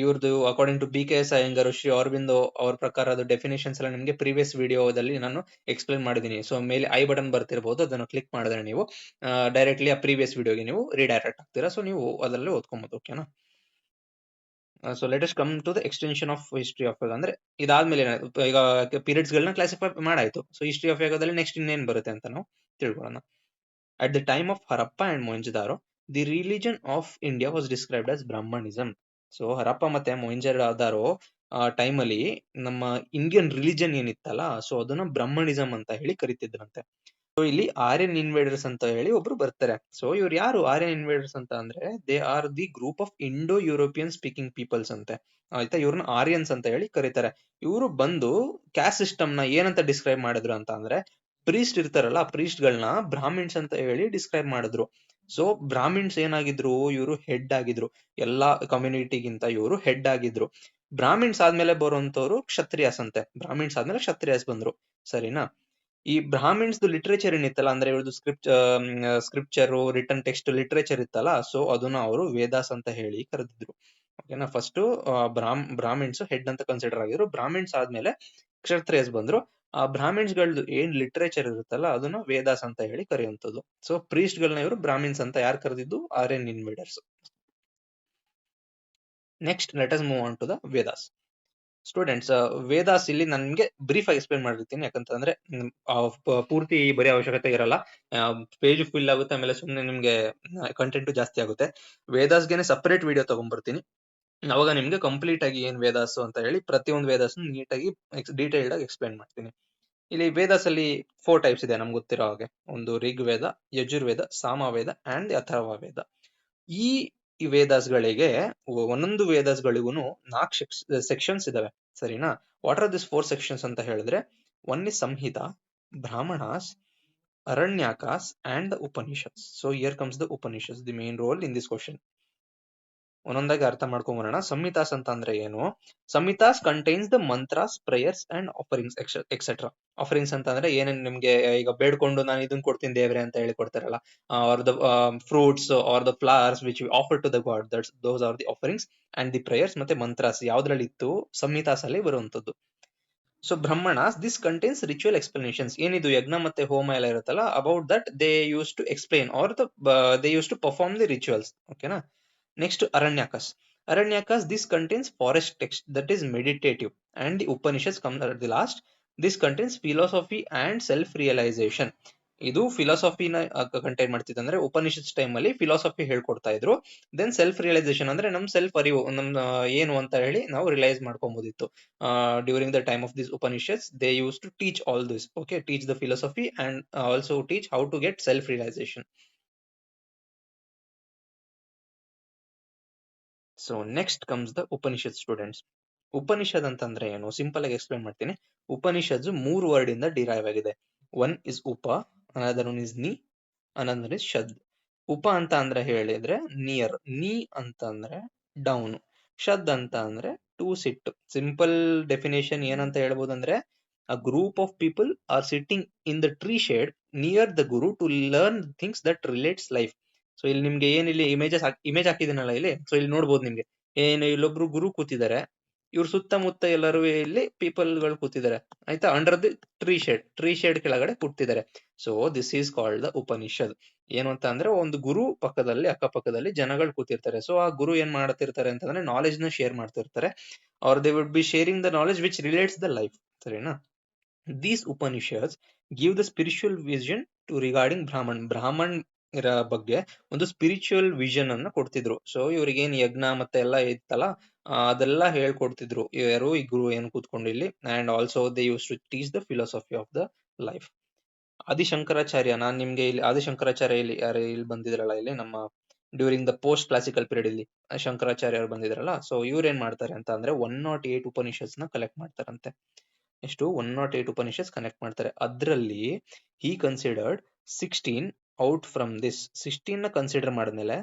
ಇವ್ರದ್ದು according to B K S Iyengar, Shri Aurobindo ಅವ್ರ ಪ್ರಕಾರ ಅದು ಡೆಫಿನೇಷನ್ಸ್ ಎಲ್ಲ ನಿಮಗೆ ಪ್ರೀವಿಯಸ್ ವಿಡಿಯೋದಲ್ಲಿ ನಾನು ಎಕ್ಸ್ಪ್ಲೇನ್ ಮಾಡಿದ್ದೀನಿ. ಸೊ ಮೇಲೆ ಐ ಬಟನ್ ಬರ್ತಿರ್ಬೋದು, ಅದನ್ನು ಕ್ಲಿಕ್ ಮಾಡಿದ್ರೆ ನೀವು ಡೈರೆಕ್ಟ್ಲಿ ಆ ಪ್ರೀವಿಯಸ್ ವಿಡಿಯೋಗೆ ನೀವು ರೀಡೈರೆಕ್ಟ್ ಆಗ್ತೀರಾ. ಸೊ ನೀವು ಅದರಲ್ಲಿ ಓದ್ಕೊಬಹುದು. ಓಕೆನಾ. So let us come to the extension of history of yoga. ಅಂದ್ರೆ ಇದಾದ್ಮೇಲೆ ಈಗ ಪೀರಿಯಡ್ಸ್ ಗಳನ್ನ ಕ್ಲಾಸಿಫೈ ಮಾಡಾಯ್ತು. ಸೊ ಹಿಸ್ಟ್ರಿ ಆಫ್ ಯೋಗದಲ್ಲಿ ನೆಕ್ಸ್ಟ್ ಇನ್ನೇನ್ ಬರುತ್ತೆ ಅಂತ ನಾವು ತಿಳ್ಕೊಳ್ಳೋಣ. At the time of Harappa and Mohenjodaro, the religion of India was described as Brahmanism. So Harappa ಮತ್ತೆ ಮೊಹೆಂಜೊದಾರೋ ಟೈಮಲ್ಲಿ ನಮ್ಮ ಇಂಡಿಯನ್ ರಿಲಿಜನ್ ಏನಿತ್ತಲ್ಲ, ಸೊ ಅದನ್ನ ಬ್ರಾಹ್ಮಣಿಸಂ ಅಂತ ಹೇಳಿ ಕರಿತಿದ್ರಂತೆ. ಸೊ ಇಲ್ಲಿ ಆರ್ಯನ್ ಇನ್ವೇಡರ್ಸ್ ಅಂತ ಹೇಳಿ ಒಬ್ರು ಬರ್ತಾರೆ. ಸೊ ಇವ್ರು ಯಾರು ಆರ್ಯನ್ ಇನ್ವೇಡರ್ಸ್ ಅಂತ ಅಂದ್ರೆ, they are the group of Indo European speaking peoples ಅಂತೆ. ಆಯ್ತಾ, ಇವ್ರನ್ನ ಆರ್ಯನ್ಸ್ ಅಂತ ಹೇಳಿ ಕರೀತಾರೆ. ಇವರು ಬಂದು ಕ್ಯಾಸ್ಟ್ ಸಿಸ್ಟಮ್ ನ ಏನಂತ ಡಿಸ್ಕ್ರೈಬ್ ಮಾಡಿದ್ರು ಅಂತ ಅಂದ್ರೆ, ಪ್ರೀಸ್ಟ್ ಇರ್ತಾರಲ್ಲ, ಪ್ರೀಸ್ಟ್ ಗಳನ್ನ ಬ್ರಾಹ್ಮಿನ್ಸ್ ಅಂತ ಹೇಳಿ ಡಿಸ್ಕ್ರೈಬ್ ಮಾಡಿದ್ರು. ಸೊ ಬ್ರಾಹ್ಮಿನ್ಸ್ ಏನಾಗಿದ್ರು, ಇವರು ಹೆಡ್ ಆಗಿದ್ರು. ಎಲ್ಲಾ ಕಮ್ಯುನಿಟಿಗಿಂತ ಇವರು ಹೆಡ್ ಆಗಿದ್ರು. ಬ್ರಾಹ್ಮಿನ್ಸ್ ಆದ್ಮೇಲೆ ಬರುವಂತವ್ರು ಕ್ಷತ್ರಿಯಾಸ್ ಅಂತೆ. ಬ್ರಾಹ್ಮಿನ್ಸ್ ಆದ್ಮೇಲೆ ಕ್ಷತ್ರಿಯಾಸ್ ಬಂದ್ರು. ಸರಿನಾ. ಈ ಬ್ರಾಹ್ಮಿನ್ಸ್ ಏನಿತ್ತಲ್ಲ, ಅಂದ್ರೆ ಇವ್ರದ್ದು ಸ್ಕ್ರಿಪ್ಚರ್, ರಿಟರ್ನ್ ಟೆಕ್ಸ್ಟ್ ಲಿಟರೇಚರ್ ಇತ್ತಲ್ಲ, ಸೊ ಅದನ್ನ ಅವರು ವೇದಾಸ್ ಅಂತ ಹೇಳಿ ಕರೆದಿದ್ರು. ಓಕೆನಾ. ಫಸ್ಟ್ ಬ್ರಾಹ್ಮಿನ್ಸ್ ಹೆಡ್ ಅಂತ ಕನ್ಸಿಡರ್ ಆಗಿದ್ರು. ಬ್ರಾಹ್ಮಿನ್ಸ್ ಆದ್ಮೇಲೆ ಕ್ಷತ್ರಿಯಸ್ ಬಂದ್ರು. ಆ ಬ್ರಾಹ್ಮಿನ್ಸ್ ಗಳದ್ದು ಏನ್ ಲಿಟರೇಚರ್ ಇರುತ್ತಲ್ಲ, ಅದನ್ನ ವೇದಾಸ್ ಅಂತ ಹೇಳಿ ಕರೆಯುವಂಥದ್ದು. ಸೊ ಪ್ರೀಸ್ಟ್ ಗಳನ್ನ ಇವರು ಬ್ರಾಹ್ಮಿನ್ಸ್ ಅಂತ ಯಾರು ಕರೆದಿದ್ದು, Aryan invaders. Next let us move on to the Vedas. Students, Vedas ಇಲ್ಲಿ ನನ್ಗೆ ಬ್ರೀಫ್ ಆಗಿ ಎಕ್ಸ್ಪ್ಲೇನ್ ಮಾಡಿರ್ತೀನಿ, ಯಾಕಂತಂದ್ರೆ ಪೂರ್ತಿ ಬರೀ ಅವಶ್ಯಕತೆ ಇರಲ್ಲ, ಪೇಜ್ ಫಿಲ್ ಆಗುತ್ತೆ, ಆಮೇಲೆ ಸುಮ್ಮನೆ ನಿಮ್ಗೆ ಕಂಟೆಂಟ್ ಜಾಸ್ತಿ ಆಗುತ್ತೆ. ವೇದಾಸ್ಗೆನೆ ಸಪರೇಟ್ ವಿಡಿಯೋ ತಗೊಂಡ್ಬರ್ತೀನಿ, ಅವಾಗ ನಿಮ್ಗೆ ಕಂಪ್ಲೀಟ್ ಆಗಿ ಏನ್ ವೇದಾಸ್ ಅಂತ ಹೇಳಿ ಪ್ರತಿಯೊಂದು ವೇದಾಸ್ ನೀಟಾಗಿ ಡೀಟೇಲ್ಡ್ ಆಗಿ ಎಕ್ಸ್ಪ್ಲೇನ್ ಮಾಡ್ತೀನಿ. ಇಲ್ಲಿ ವೇದಾಸ್ ಅಲ್ಲಿ 4 ಟೈಪ್ಸ್ ಇದೆ ನಮ್ಗೆ ಗೊತ್ತಿರೋ ಹಾಗೆ. ಒಂದು ಋಗ್ವೇದ, ಯಜುರ್ವೇದ, ಸಾಮವೇದ ಅಂಡ್ ಅಥರ್ವ ವೇದ. ಈ ವೇದಾಸ್ ಗಳಿಗೆ ಒಂದೊಂದು ವೇದಾಸ್ ಗಳಿಗೂ 4 ಸೆಕ್ಷನ್ಸ್ ಇದಾವೆ. ಸರಿನಾ. ವಾಟ್ ಆರ್ ದಿಸ್ 4 ಸೆಕ್ಷನ್ಸ್ ಅಂತ ಹೇಳಿದ್ರೆ, one is Samhita, Brahmanas, Aranyakas and Upanishads. So here comes the Upanishads, the main role in this question. ಒಂದೊಂದಾಗಿ ಅರ್ಥ ಮಾಡ್ಕೊಂಬರೋಣ. ಸಂಹಿತಾಸ್ ಅಂತ ಅಂದ್ರೆ ಏನು? Samhitas contains the mantras, prayers and offerings etcetera. Offerings ಅಂತ ಅಂದ್ರೆ ಏನೇನ್ ನಿಮ್ಗೆ ಈಗ ಬೇಡ್ಕೊಂಡು ನಾನು ಇದನ್ನ ಕೊಡ್ತೀನಿ ದೇವ್ರೆ ಅಂತ ಹೇಳಿ ಕೊಡ್ತಾರಲ್ಲ, are the fruits are the flowers which we offer to the god, those are the offerings. And the prayers ಮತ್ತೆ ಮಂತ್ರಾಸ್ ಯಾವ್ದ್ರಲ್ಲಿ ಇತ್ತು, ಸಂಹಿತಾಸ್ ಅಲ್ಲಿ ಬರುವಂತದ್ದು. So Brahmanas, this contains ritual explanations. ಏನಿದು ಯಜ್ಞ ಮತ್ತೆ ಹೋಮ ಎಲ್ಲ ಇರುತ್ತಲ್ಲ, about that they use to explain or they use to perform the rituals. ಓಕೆನಾ. Next Aranyakas. Aranyakas, this contains forest text, that is meditative, and the Upanishads come at the last. This contains philosophy and self-realization. ಇದು ಫಿಲಾಸಫಿನ contain ಮಾಡ್ತಿತ್ತು. ಅಂದ್ರೆ Upanishads time ಅಲ್ಲಿ philosophy ಹೇಳ್ಕೊಡ್ತಾ ಇದ್ರು. Then self realisation ಅಂದ್ರೆ ನಮ್ self ಅರಿವು, ನಮ್ ಏನು ಅಂತ ಹೇಳಿ ನಾವು ರಿಯಲೈಸ್ ಮಾಡ್ಕೊಬೋದಿತ್ತು. During the time of this Upanishads they use to teach all this. Okay, teach the philosophy and also teach how to get self realisation. So next comes the Upanishad students. Upanishad ಅಂತಂದ್ರೆ ಏನು, ಸಿಂಪಲ್ ಆಗಿ ಎಕ್ಸ್ಪ್ಲೇನ್ ಮಾಡ್ತೀನಿ. Upanishad 3 word ಇಂದ derive ಆಗಿದೆ. One is upa, another one is ni, another is shad. ಉಪ ಅಂತ ಅಂದ್ರೆ ಹೇಳಿದ್ರೆ ನಿಯರ್, ನೀ ಅಂತ ಅಂದ್ರೆ ಡೌನ್, ಶದ್ ಅಂತ ಅಂದ್ರೆ ಟು ಸಿಟ್. ಸಿಂಪಲ್ ಡೆಫಿನೇಷನ್ ಏನಂತ ಹೇಳ್ಬೋದು ಅಂದ್ರೆ, a group of people are sitting in the tree shade near the guru to learn things that relates life. So ಇಲ್ಲಿ ನಿಮ್ಗೆ ಏನಿಲ್ಲಿ ಇಮೇಜ್ ಹಾಕಿದಿನಲ್ಲ ಇಲ್ಲಿ, ಸೊ ಇಲ್ಲಿ ನೋಡ್ಬೋದು ನಿಮ್ಗೆ ಏನು, ಇಲ್ಲೊಬ್ರು ಗುರು ಕೂತಿದ್ದಾರೆ, ಇವ್ರ ಸುತ್ತಮುತ್ತ ಎಲ್ಲರೂ ಇಲ್ಲಿ ಪೀಪಲ್ ಗಳು ಕೂತಿದ್ದಾರೆ ಆಯ್ತಾ, ಅಂಡರ್ ದಿ ಟ್ರೀ ಶೇಡ್ ಕೆಳಗಡೆ ಕೂತಿದ್ದಾರೆ. So this is called the Upanishad. ಏನು ಅಂತ ಅಂದ್ರೆ ಒಂದು ಗುರು ಪಕ್ಕದಲ್ಲಿ ಅಕ್ಕಪಕ್ಕದಲ್ಲಿ ಜನಗಳು ಕೂತಿರ್ತಾರೆ. ಸೊ ಆ ಗುರು ಏನ್ ಮಾಡ್ತಿರ್ತಾರೆ ಅಂತಂದ್ರೆ ನಾಲೆಜ್ ನ ಶೇರ್ ಮಾಡ್ತಿರ್ತಾರೆ, or they would be sharing the knowledge which relates the life. ಸರಿನಾ? These Upanishads give the spiritual vision to regarding Brahman ಬಗ್ಗೆ ಒಂದು ಸ್ಪಿರಿಚುವಲ್ ವಿಷನ್ ಅನ್ನ ಕೊಡ್ತಿದ್ರು. ಸೊ ಇವ್ರಿಗೆ ಏನ್ ಯಜ್ಞ ಮತ್ತೆ ಎಲ್ಲ ಇತ್ತಲ್ಲ, ಅದೆಲ್ಲ ಹೇಳ್ಕೊಡ್ತಿದ್ರು ಯಾರು ಈ ಗುರು ಏನ್ ಕೂತ್ಕೊಂಡು ಇಲ್ಲಿ. And also they use to teach the philosophy of the life. Adishankaracharya, ನಾನ್ ನಿಮ್ಗೆ ಇಲ್ಲಿ ಆದಿಶಂಕರಾಚಾರ್ಯ ಇಲ್ಲಿ ಯಾರು ಇಲ್ಲಿ ಬಂದಿದ್ರಲ್ಲ, ಇಲ್ಲಿ ನಮ್ಮ during the post classical period ಇಲ್ಲಿ ಶಂಕರಾಚಾರ್ಯ ಅವ್ರು ಬಂದಿದ್ರಲ್ಲ. ಸೊ ಇವ್ರು ಏನ್ ಮಾಡ್ತಾರೆ ಅಂತ ಅಂದ್ರೆ 108 ಉಪನಿಷತ್ಸ್ ನ ಕಲೆಕ್ಟ್ ಮಾಡ್ತಾರಂತೆ. ಎಷ್ಟು? 108 ಉಪನಿಷತ್ಸ್ ಕನೆಕ್ಟ್ ಮಾಡ್ತಾರೆ. ಅದ್ರಲ್ಲಿ ಹಿ ಕನ್ಸಿಡರ್ಡ್ 16 ಔಟ್ ಫ್ರಮ್ ದಿಸ್. 16 ನ ಕನ್ಸಿಡರ್ ಮಾಡಿದ್ಮೇಲೆ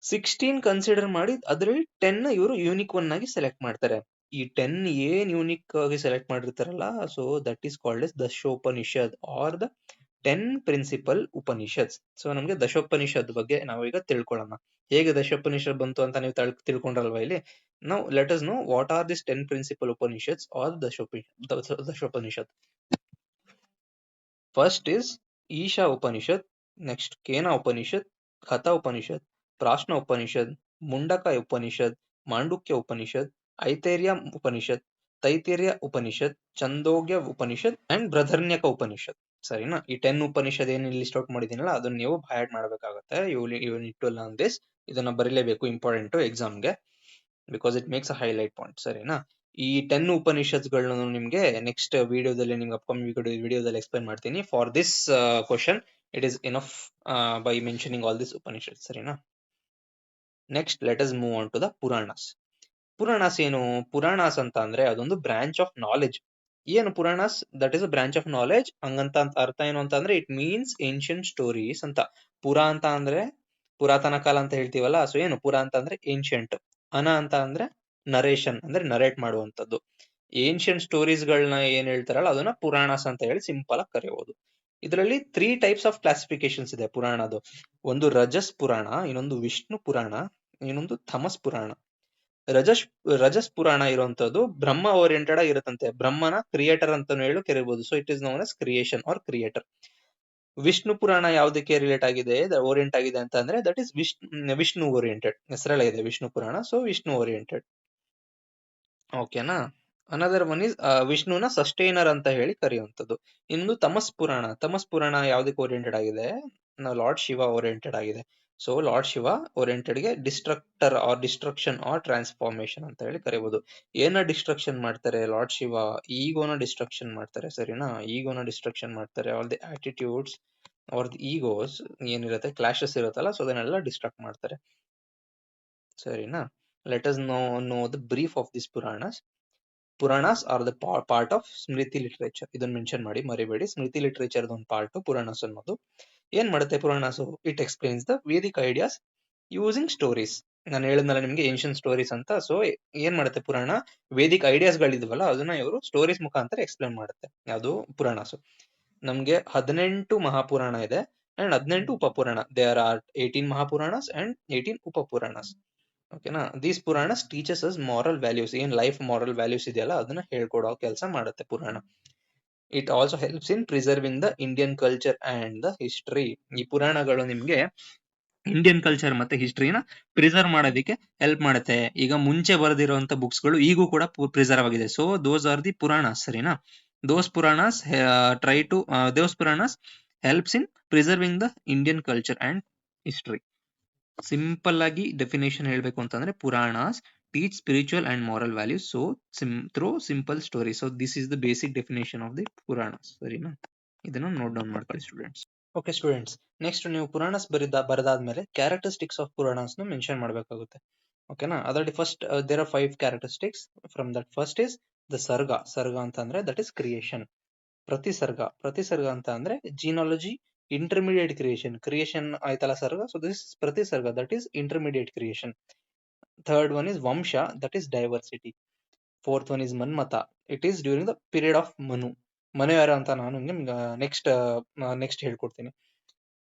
16 ಕನ್ಸಿಡರ್ ಮಾಡಿ ಅದ್ರಲ್ಲಿ 10 ಇವರು ಯೂನಿಕ್ ಒನ್ ಆಗಿ ಸೆಲೆಕ್ಟ್ ಮಾಡ್ತಾರೆ. ಈ 10 ಏನ್ ಯೂನಿಕ್ ಆಗಿ ಸೆಲೆಕ್ಟ್ ಮಾಡಿರ್ತಾರಲ್ಲ, so that is called as Dashopanishad are the 10 principal Upanishads. So ನಮ್ಗೆ ದಶೋಪನಿಷದ್ ಬಗ್ಗೆ ನಾವು ಈಗ ತಿಳ್ಕೊಳ್ಳೋಣ. ಹೇಗೆ ದಶೋಪನಿಷತ್ ಬಂತು ಅಂತ ನೀವು ತಿಳ್ಕೊಂಡ್ರಲ್ವಾ ಇಲ್ಲಿ. Now let us know what are these 10 principal Upanishads or Dashopanishad. First is Isha Upanishad, next Kena Upanishad, Katha Upanishad, Prashna Upanishad, Mundaka Upanishad, Mandukya Upanishad, Aitairya Upanishad, Taitirya Upanishad, Chandogya Upanishad and Bradharnyaka Upanishad. ಸರಿನಾ? ಈ 10 ಉಪನಿಷದ್ ಏನ್ list out ಮಾಡಿದೀನಲ್ಲ ಅದನ್ನ ನೀವು ಹ್ಯಾಡ್ ಮಾಡ್ಬೇಕಾಗತ್ತೆ. You need to learn this. ಇದನ್ನ ಬರೀಲೇಬೇಕು, important ಎಕ್ಸಾಮ್ಗೆ, because it makes a highlight point. ಸರಿನಾ? ಈ 10 ಉಪನಿಷತ್ಸ್ ಗಳನ್ನ ನಿಮ್ಗೆ ನೆಕ್ಸ್ಟ್ ವಿಡಿಯೋದಲ್ಲಿ, ನಿಮ್ಗೆ ಅಪ್ಕಮಿಂಗ್ ವಿಡಿಯೋದಲ್ಲಿ ಎಕ್ಸ್ಪ್ಲೈನ್ ಮಾಡ್ತೀನಿ. For this question it is enough by mentioning all this Upanishads. ಸರಿನಾ? Next let us move on to the Puranas. Puranas ಏನು? ಪುರಾಣಸ್ ಅಂತ ಅಂದ್ರೆ ಅದೊಂದು ಬ್ರಾಂಚ್ ಆಫ್ ನಾಲೆಜ್. ಏನು Puranas? That is a branch of knowledge. ಹಂಗಂತ ಅರ್ಥ ಏನು ಅಂತ ಅಂದ್ರೆ ಇಟ್ ಮೀನ್ಸ್ ಏನ್ಷಿಯಂಟ್ ಸ್ಟೋರೀಸ್ ಅಂತ. ಪುರಾ ಅಂತ ಅಂದ್ರೆ ಪುರಾತನ ಕಾಲ ಅಂತ ಹೇಳ್ತೀವಲ್ಲ. ಸೊ ಏನು ಪುರಾ ಅಂತ ಅಂದ್ರೆ ಏನ್ಷಿಯಂಟ್. ಅನ ಅಂತ ಅಂದ್ರೆ ನರೇಷನ್, ಅಂದ್ರೆ ನರೇಟ್ ಮಾಡುವಂತದ್ದು. ಏನ್ಷಿಯಂಟ್ ಸ್ಟೋರೀಸ್ ಗಳನ್ನ ಏನ್ ಹೇಳ್ತಾರಲ್ಲ ಅದನ್ನ ಪುರಾಣಸ್ ಅಂತ ಹೇಳಿ ಸಿಂಪಲ್ ಆಗಿ ಕರೆಯಬಹುದು. ಇದರಲ್ಲಿ 3 ಟೈಪ್ಸ್ ಆಫ್ ಕ್ಲಾಸಿಫಿಕೇಶನ್ಸ್ ಇದೆ ಪುರಾಣದು. ಒಂದು ರಜಸ್ ಪುರಾಣ, ಇನ್ನೊಂದು ವಿಷ್ಣು ಪುರಾಣ, ಇನ್ನೊಂದು ತಮಸ್ ಪುರಾಣ. ರಜಸ್ ಪುರಾಣ ಇರುವಂತದ್ದು ಬ್ರಹ್ಮ ಓರಿಯೆಂಟೆಡ್ ಆಗಿರುತ್ತಂತೆ. ಬ್ರಹ್ಮನ ಕ್ರಿಯೇಟರ್ ಅಂತಾನು ಹೇಳಿ ಕರಿಬಹುದು. So it is known as creation or creator. Vishnu Purana ಯಾವ್ದಕ್ಕೆ ರಿಲೇಟ್ ಆಗಿದೆ, ಓರಿಯೆಂಟ್ ಆಗಿದೆ ಅಂತ ಅಂದ್ರೆ ದಟ್ ಇಸ್ ವಿಷ್ಣು ಓರಿಯೆಂಟೆಡ್. ಹೆಸರಲ್ಲೇ ಇದೆ ವಿಷ್ಣು ಪುರಾಣ. So Vishnu oriented. ಓಕೆನಾ? ಅನದರ್ ಒನ್ ಇಸ್ ವಿಷ್ಣುನ ಸಸ್ಟೈನರ್ ಅಂತ ಹೇಳಿ ಕರೆಯುವಂಥದ್ದು. ಇನ್ನೊಂದು ತಮಸ್ ಪುರಾಣ. ತಮಸ್ ಪುರಾಣ ಯಾವ್ದಕ್ಕೆ ಓರಿಯೆಂಟೆಡ್ ಆಗಿದೆ? ಲಾರ್ಡ್ ಶಿವ ಓರಿಯೆಂಟೆಡ್ ಆಗಿದೆ. ಸೊ ಲಾರ್ಡ್ ಶಿವ ಓರಿಯೆಂಟೆಡ್ ಗೆ destructor or destruction or transformation ಅಂತ ಹೇಳಿ ಕರಿಬಹುದು. ಏನ ಡಿಸ್ಟ್ರಕ್ಷನ್ ಮಾಡ್ತಾರೆ ಲಾರ್ಡ್ ಶಿವ? ಈಗೋನ ಡಿಸ್ಟ್ರಕ್ಷನ್ ಮಾಡ್ತಾರೆ. ಸರಿನಾ? ಈಗೋನ ಡಿಸ್ಟ್ರಕ್ಷನ್ ಮಾಡ್ತಾರೆ. All the attitudes R the ಈಗೋಸ್ ಏನಿರುತ್ತೆ, ಕ್ಲಾಶಸ್ ಇರುತ್ತಲ್ಲ, ಸೊ ಅದನ್ನೆಲ್ಲ ಡಿಸ್ಟ್ರಕ್ಟ್ ಮಾಡ್ತಾರೆ. ಸರಿನಾ? Let us know the brief of this Puranas. Puranas are the part of Smriti literature. ಇದನ್ನ ಮೆನ್ಷನ್ ಮಾಡಿ ಮರಿಬೇಡಿ. ಸ್ಮೃತಿ ಲಿಟರೇಚರ್ ಒಂದು ಪಾರ್ಟ್ ಪುರಾಣಸ್ ಅನ್ನೋದು. ಏನ್ ಮಾಡುತ್ತೆ Puranas? It explains the Vedic ideas using stories. ನಾನು ಹೇಳಿದ್ನಲ್ಲ ನಿಮ್ಗೆ ಏನ್ಷಿಯಂಟ್ ಸ್ಟೋರೀಸ್ ಅಂತ. ಸೊ ಏನ್ ಮಾಡುತ್ತೆ ಪುರಾಣ? ವೇದಿಕ್ ಐಡಿಯಾಸ್ ಗಳಿದ್ವಲ್ಲ ಅದನ್ನ ಇವರು ಸ್ಟೋರೀಸ್ ಮುಖಾಂತರ ಎಕ್ಸ್ಪ್ಲೇನ್ ಮಾಡುತ್ತೆ. ಯಾವುದು? ಪುರಾಣಸ್. ನಮ್ಗೆ 18 ಮಹಾಪುರಾಣ ಇದೆ ಅಂಡ್ 18 ಉಪಪುರಾಣ. There are 18 Mahapuranas and 18 Upapuranas. ಓಕೆನಾ? These Puranas teaches us moral values. ಏನ್ ಲೈಫ್ ಮಾರಲ್ ವ್ಯಾಲ್ಯೂಸ್ ಇದೆಯಲ್ಲ ಅದನ್ನ ಹೇಳ್ಕೊಡೋ ಕೆಲಸ ಮಾಡುತ್ತೆ ಪುರಾಣ. It also helps in preserving the Indian culture and the history. ಈ ಪುರಾಣಗಳು ನಿಮ್ಗೆ ಇಂಡಿಯನ್ ಕಲ್ಚರ್ ಮತ್ತೆ ಹಿಸ್ಟ್ರಿನ ಪ್ರಿಸರ್ವ್ ಮಾಡೋದಕ್ಕೆ ಹೆಲ್ಪ್ ಮಾಡುತ್ತೆ. ಈಗ ಮುಂಚೆ ಬರೆದಿರುವಂತ ಬುಕ್ಸ್ ಗಳು ಈಗೂ ಕೂಡ ಪ್ರಿಸರ್ವ್ ಆಗಿದೆ. So those are the Puranas. ಸರಿನಾ? Those Puranas those Puranas helps in preserving the Indian culture and history. Simple ಆಗಿ ಡೆಫಿನೇಷನ್ ಹೇಳ್ಬೇಕು ಅಂತಂದ್ರೆ Puranas teach spiritual and moral values so through simple story. So this is the basic definition of the Puranas. ಸರಿನಾ? ಇದನ್ನ note down ಮಾಡ್ಕೊಳ್ಳಿ students. Okay students, next ನೀವು Puranas ಬರೆದಾದ್ಮೇಲೆ characteristics of Puranas ನ mention ಮಾಡಬೇಕಾಗುತ್ತೆ. ಓಕೆನಾ? ಅದರಲ್ಲಿ first there are 5 characteristics. From that first is the sarga. ಸರ್ಗ ಅಂತ ಅಂದ್ರೆ ದಟ್ ಇಸ್ ಕ್ರಿಯೇಷನ್. ಪ್ರತಿಸರ್ಗ ಅಂತ ಅಂದ್ರೆ ಜಿನಾಲಜಿ, intermediate creation ಆಯ್ತಲ್ಲ ಸರ್ಗ. So this pratisarga, that is intermediate creation. Third one is vamsha, that is diversity. Fourth one is Manmatha, it is during the period of Manu ಯಾರು ಅಂತ ನಾನು ನಿಮ್ಗೆ ನೆಕ್ಸ್ಟ್ ಹೇಳ್ಕೊಡ್ತೀನಿ.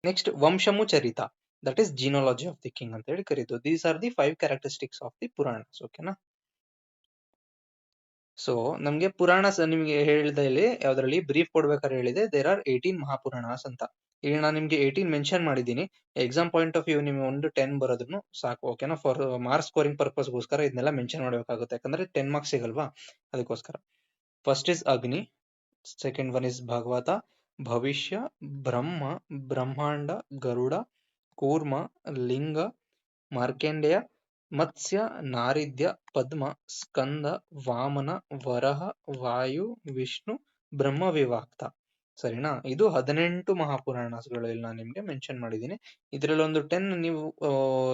Next vamshamu charita, that is genealogy of the king ಅಂತ ಹೇಳಿ ಕರೀತು. These are the 5 characteristics of the Puranas. ಓಕೆನಾ? So ನಮ್ಗೆ ನಿಮ್ಗೆ ಹೇಳಿದೆ ಇಲ್ಲಿ ಯಾವ್ದ್ರಲ್ಲಿ ಬ್ರೀಫ್ ಕೊಡ್ಬೇಕಾದ್ರೆ ಹೇಳಿದೆ ದೇರ್ ಆರ್ 18 ಮಹಾಪುರಾಣಾಸ್ ಅಂತ. ಇಲ್ಲಿ ನಾನು ನಿಮ್ಗೆ 18 ಮೆನ್ಷನ್ ಮಾಡಿದ್ದೀನಿ. ಎಕ್ಸಾಮ್ ಪಾಯಿಂಟ್ ಆಫ್ ವ್ಯೂ ನಿಮ್ಗೆ ಒಂದು 10 ಬರೋದನ್ನು ಸಾಕು, ಓಕೆನಾ. ಫಾರ್ ಮಾರ್ಕ್ಸ್ ಸ್ಕೋರಿಂಗ್ ಪರ್ಪಸ್ಗೋಸ್ಕರ ಇದನ್ನೆಲ್ಲ ಮೆನ್ಷನ್ ಮಾಡಬೇಕಾಗುತ್ತೆ, ಯಾಕಂದ್ರೆ 10 ಮಾರ್ಕ್ಸ್ ಸಿಗಲ್ವಾ, ಅದಕ್ಕೋಸ್ಕರ. ಫಸ್ಟ್ ಇಸ್ ಅಗ್ನಿ, ಸೆಕೆಂಡ್ ಒನ್ ಇಸ್ ಭಾಗವತ, ಭವಿಷ್ಯ, ಬ್ರಹ್ಮ, ಬ್ರಹ್ಮಾಂಡ, ಗರುಡ, ಕೂರ್ಮ, ಲಿಂಗ, ಮಾರ್ಕಂಡೇಯ, ಮತ್ಸ್ಯ, ನಾರಿದ್ಯ, ಪದ್ಮ, ಸ್ಕಂದ, ವಾಮನ, ವರಹ, ವಾಯು, ವಿಷ್ಣು, ಬ್ರಹ್ಮ ವಿವಾಕ್ತ. ಸರಿನಾ? ಇದು 18 ಮಹಾಪುರಾಣಗಳು ಇಲ್ಲಿ ನಾನು ನಿಮ್ಗೆ ಮೆನ್ಷನ್ ಮಾಡಿದ್ದೀನಿ. ಇದ್ರಲ್ಲಿ ಒಂದು 10 ನೀವು